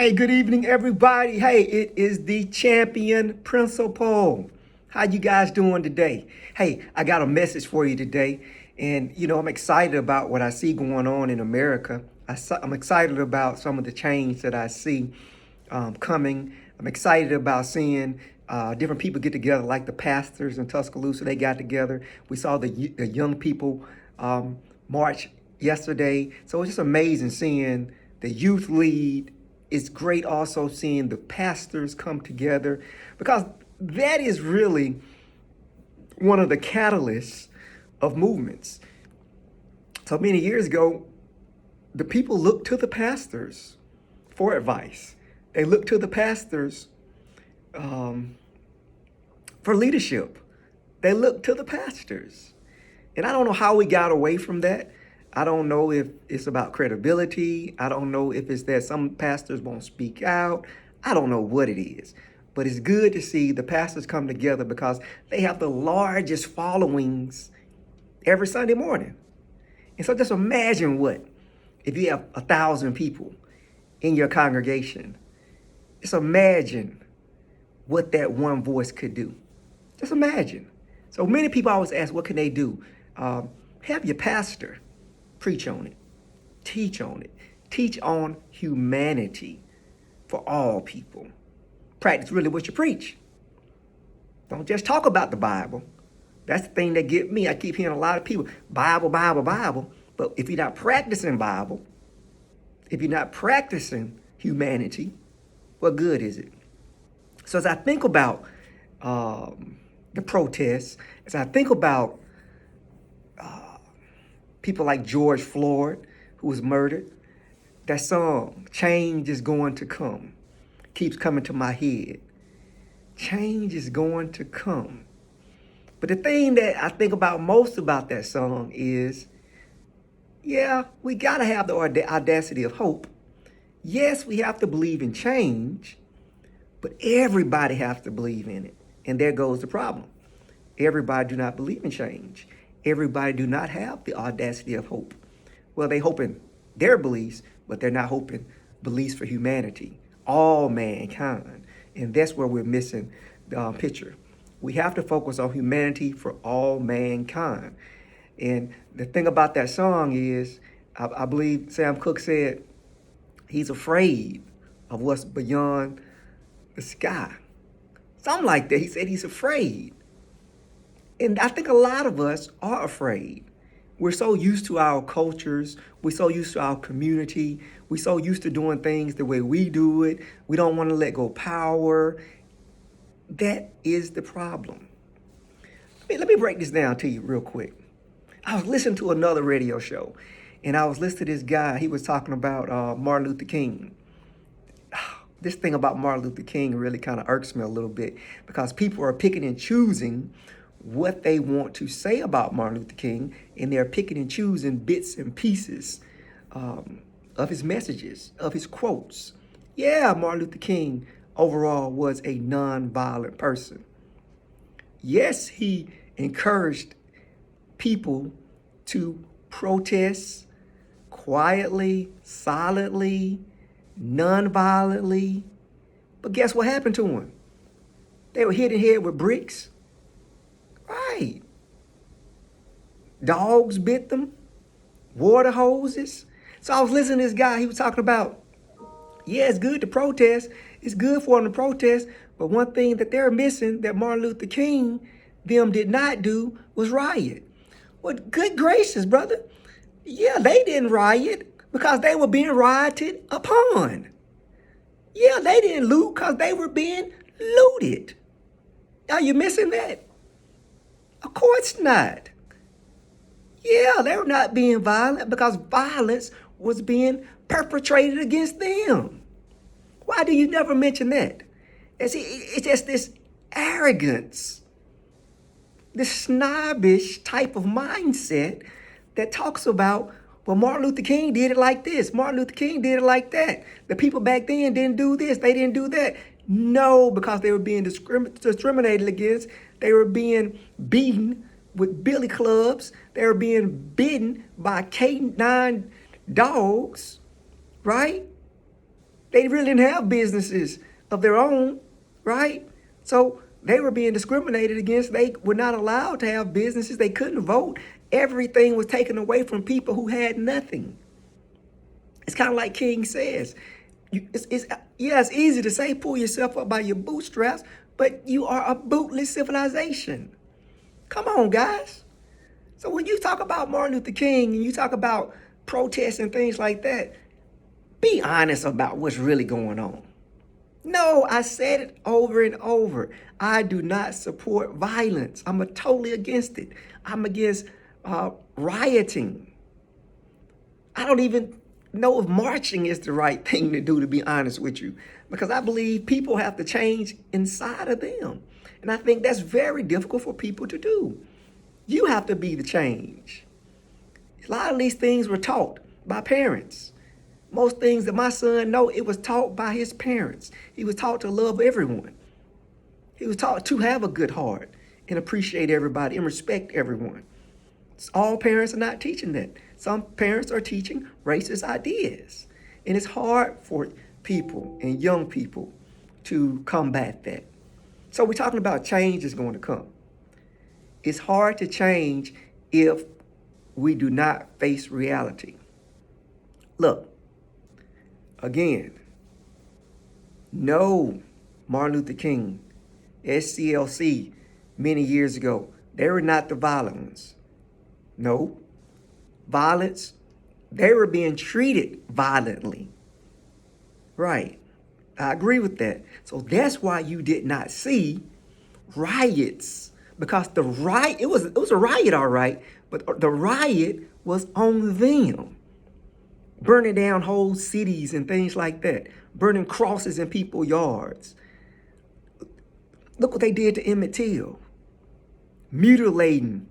Hey, good evening, everybody. Hey, it is the champion principal. How you guys doing today? Hey, I got a message for you today. And, I'm excited about what I see going on in America. I'm excited about some of the change that I see coming. I'm excited about seeing different people get together, like the pastors in Tuscaloosa. They got together. We saw the young people march yesterday. So it's just amazing seeing the youth lead. It's great also seeing the pastors come together, because that is really one of the catalysts of movements. So many years ago, the people looked to the pastors for advice. They looked to the pastors um, for leadership. They looked to the pastors. And I don't know how we got away from that. I don't know if it's about credibility. I don't know if it's that some pastors won't speak out. I don't know what it is. But it's good to see the pastors come together, because they have the largest followings every Sunday morning. And so just imagine what if you have 1,000 people in your congregation. Just imagine what that one voice could do. Just imagine. So many people always ask, what can they do? Have your pastor preach on it, teach on it, teach on humanity for all people. Practice really what you preach. Don't just talk about the Bible. That's the thing that get me. I keep hearing a lot of people, Bible, Bible, Bible. But if you're not practicing Bible, if you're not practicing humanity, what good is it? So as I think about the protests, as I think about people like George Floyd, who was murdered, that song, Change is Going to Come, keeps coming to my head. Change is going to come. But the thing that I think about most about that song is, yeah, we got to have the audacity of hope. Yes, we have to believe in change, but everybody has to believe in it. And there goes the problem. Everybody do not believe in change. Everybody do not have the audacity of hope. Well, they hope in their beliefs, but they're not hoping beliefs for humanity, all mankind. And that's where we're missing the picture. We have to focus on humanity for all mankind. And the thing about that song is, I believe Sam Cooke said he's afraid of what's beyond the sky. Something like that. He said he's afraid. And I think a lot of us are afraid. We're so used to our cultures. We're so used to our community. We're so used to doing things the way we do it. We don't want to let go of power. That is the problem. Let me break this down to you real quick. I was listening to another radio show, and I was listening to this guy. He was talking about Martin Luther King. This thing about Martin Luther King really kind of irks me a little bit, because people are picking and choosing what they want to say about Martin Luther King, and they're picking and choosing bits and pieces of his messages, of his quotes. Yeah, Martin Luther King overall was a non-violent person. Yes, he encouraged people to protest quietly, silently, non-violently. But guess what happened to him? They were hit in the head with bricks. Right. Dogs bit them, water hoses. So I was listening to this guy. He was talking about, yeah, it's good to protest. It's good for them to protest. But one thing that they're missing that Martin Luther King them did not do was riot. Well, good gracious, brother. Yeah, they didn't riot because they were being rioted upon. Yeah, they didn't loot because they were being looted. Are you missing that? Of course not. Yeah, they were not being violent because violence was being perpetrated against them. Why do you never mention that? It's just this arrogance, this snobbish type of mindset that talks about, well, Martin Luther King did it like this. Martin Luther King did it like that. The people back then didn't do this. They didn't do that. No, because they were being discriminated against. They were being beaten with billy clubs. They were being bitten by canine dogs, right? They really didn't have businesses of their own, right? So they were being discriminated against. They were not allowed to have businesses. They couldn't vote. Everything was taken away from people who had nothing. It's kind of like King says. It's easy to say pull yourself up by your bootstraps, but you are a bootless civilization. Come on, guys. So when you talk about Martin Luther King and you talk about protests and things like that, be honest about what's really going on. No, I said it over and over. I do not support violence. I'm totally against it. I'm against rioting. I don't even know if marching is the right thing to do, to be honest with you, because I believe people have to change inside of them. And I think that's very difficult for people to do. You have to be the change. A lot of these things were taught by parents. Most things that my son know, it was taught by his parents. He was taught to love everyone. He was taught to have a good heart and appreciate everybody and respect everyone. All parents are not teaching that. Some parents are teaching racist ideas. And it's hard for people and young people to combat that. So we're talking about change is going to come. It's hard to change if we do not face reality. Look, again, no, Martin Luther King, SCLC, many years ago, they were not the violent ones. No, violence, they were being treated violently. Right, I agree with that. So that's why you did not see riots, because it was a riot, all right, but the riot was on them. Burning down whole cities and things like that. Burning crosses in people's yards. Look what they did to Emmett Till. Mutilating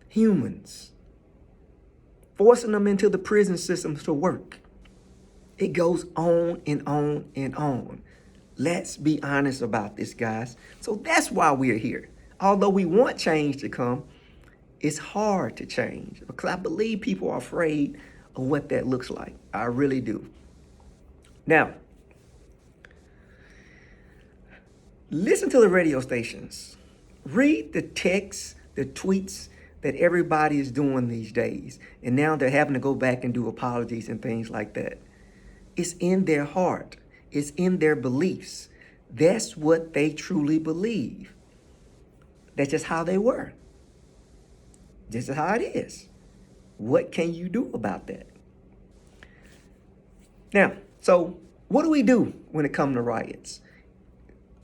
humans. Forcing them into the prison systems to work. It goes on and on and on. Let's be honest about this, guys. So that's why we're here. Although we want change to come, it's hard to change because I believe people are afraid of what that looks like. I really do. Now, listen to the radio stations. Read the texts, the tweets that everybody is doing these days. And now they're having to go back and do apologies and things like that. It's in their heart. It's in their beliefs. That's what they truly believe. That's just how they were. This is how it is. What can you do about that? Now, so what do we do when it comes to riots?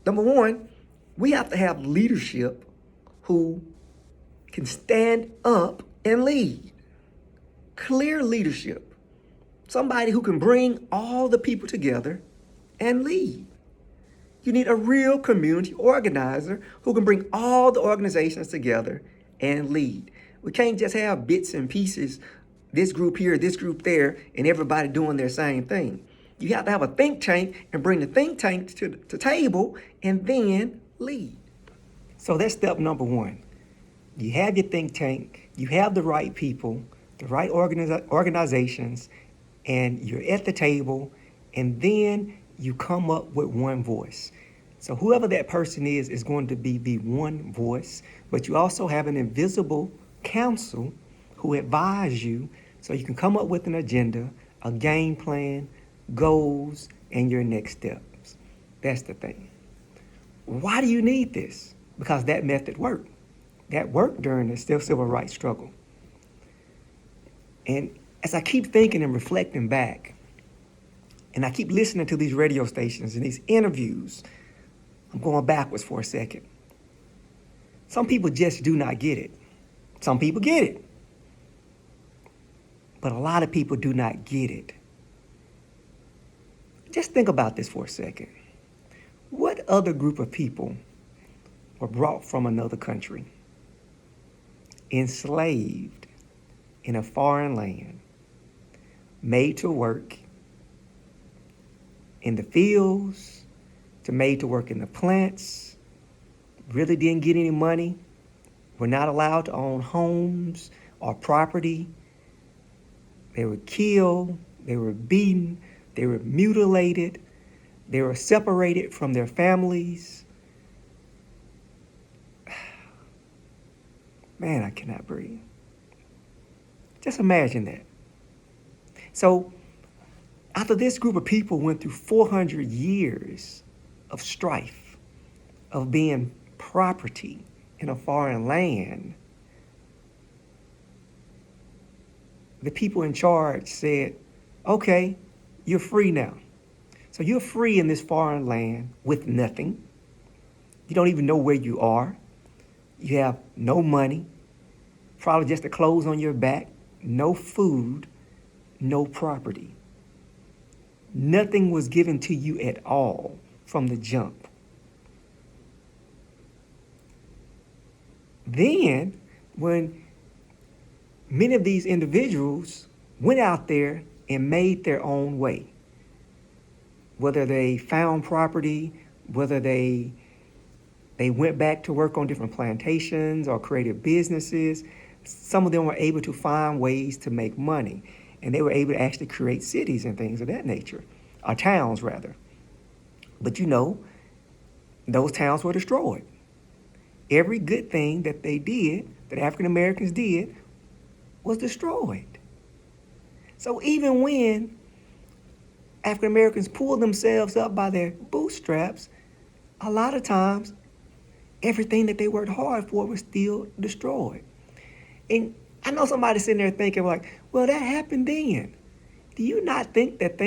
Number one, we have to have leadership who can stand up and lead. Clear leadership. Somebody who can bring all the people together and lead. You need a real community organizer who can bring all the organizations together and lead. We can't just have bits and pieces, this group here, this group there, and everybody doing their same thing. You have to have a think tank and bring the think tank to the table and then lead. So that's step number one. You have your think tank, you have the right people, the right organizations, and you're at the table, and then you come up with one voice. So whoever that person is going to be the one voice, but you also have an invisible council who advise you so you can come up with an agenda, a game plan, goals, and your next steps. That's the thing. Why do you need this? Because that method worked. That worked during the civil rights struggle. And as I keep thinking and reflecting back, and I keep listening to these radio stations and these interviews, I'm going backwards for a second. Some people just do not get it. Some people get it. But a lot of people do not get it. Just think about this for a second. What other group of people were brought from another country, enslaved in a foreign land, made to work in the fields, made to work in the plants, really didn't get any money, were not allowed to own homes or property. They were killed, they were beaten, they were mutilated, They were separated from their families. Man, I cannot breathe. Just imagine that. So, after this group of people went through 400 years of strife, of being property in a foreign land, the people in charge said, okay, you're free now. So you're free in this foreign land with nothing. You don't even know where you are. You have no money, probably just the clothes on your back, no food, no property. Nothing was given to you at all from the jump. Then, when many of these individuals went out there and made their own way, whether they found property, whether they went back to work on different plantations or created businesses, some of them were able to find ways to make money. And they were able to actually create cities and things of that nature, or towns rather. But those towns were destroyed. Every good thing that they did, that African Americans did, was destroyed. So even when African Americans pulled themselves up by their bootstraps, a lot of times everything that they worked hard for was still destroyed. And I know somebody sitting there thinking like, well, that happened then. Do you not think that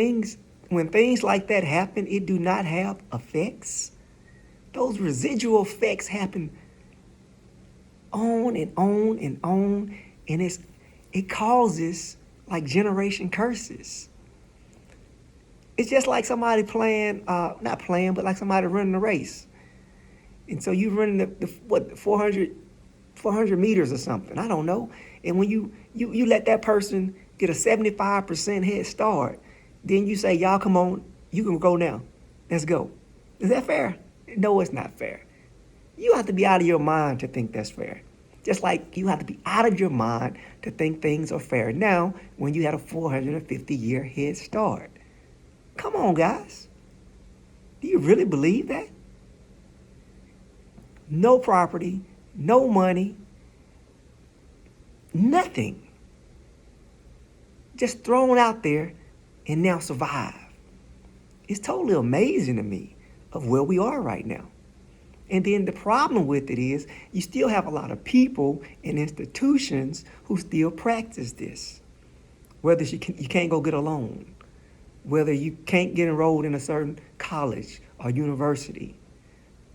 when things like that happen, it do not have effects? Those residual effects happen on and on and on, and it causes like generation curses. It's just like somebody not playing, but like somebody running a race. And so you running the 400 meters or something, I don't know. And when you let that person get a 75% head start, then you say, y'all come on, you can go now. Let's go. Is that fair? No, it's not fair. You have to be out of your mind to think that's fair. Just like you have to be out of your mind to think things are fair now when you had a 450-year head start. Come on, guys. Do you really believe that? No property, no money, nothing. Just thrown out there and now survive. It's totally amazing to me of where we are right now. And then the problem with it is you still have a lot of people and institutions who still practice this. Whether you can't go get a loan, whether you can't get enrolled in a certain college or university,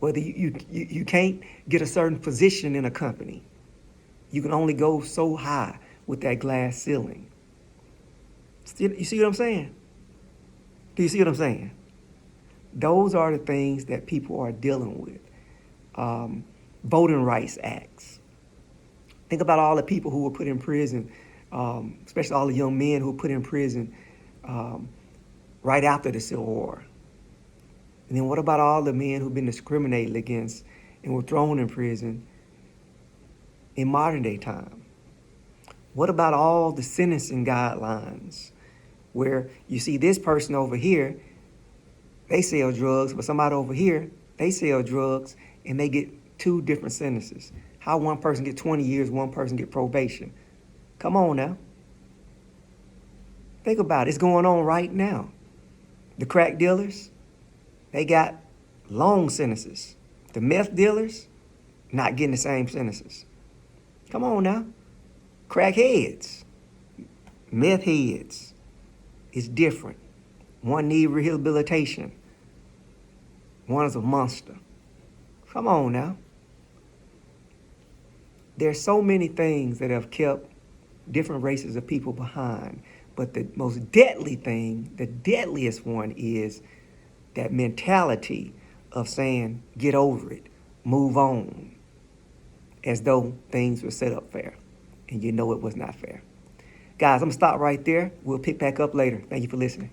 whether you can't get a certain position in a company. You can only go so high with that glass ceiling. You see what I'm saying? Do you see what I'm saying? Those are the things that people are dealing with. Voting rights acts. Think about all the people who were put in prison, especially all the young men who were put in prison right after the Civil War. And then what about all the men who've been discriminated against and were thrown in prison in modern day time? What about all the sentencing guidelines where you see this person over here, they sell drugs, but somebody over here, they sell drugs and they get two different sentences? How one person get 20 years, one person get probation? Come on now. Think about it. It's going on right now. The crack dealers, they got long sentences. The meth dealers, not getting the same sentences. Come on now. Crackheads, meth heads, it's different. One need rehabilitation. One is a monster. Come on now. There's so many things that have kept different races of people behind. But the most deadly thing, the deadliest one is that mentality of saying, get over it, move on, as though things were set up fair. And you know it was not fair. Guys, I'm going to stop right there. We'll pick back up later. Thank you for listening.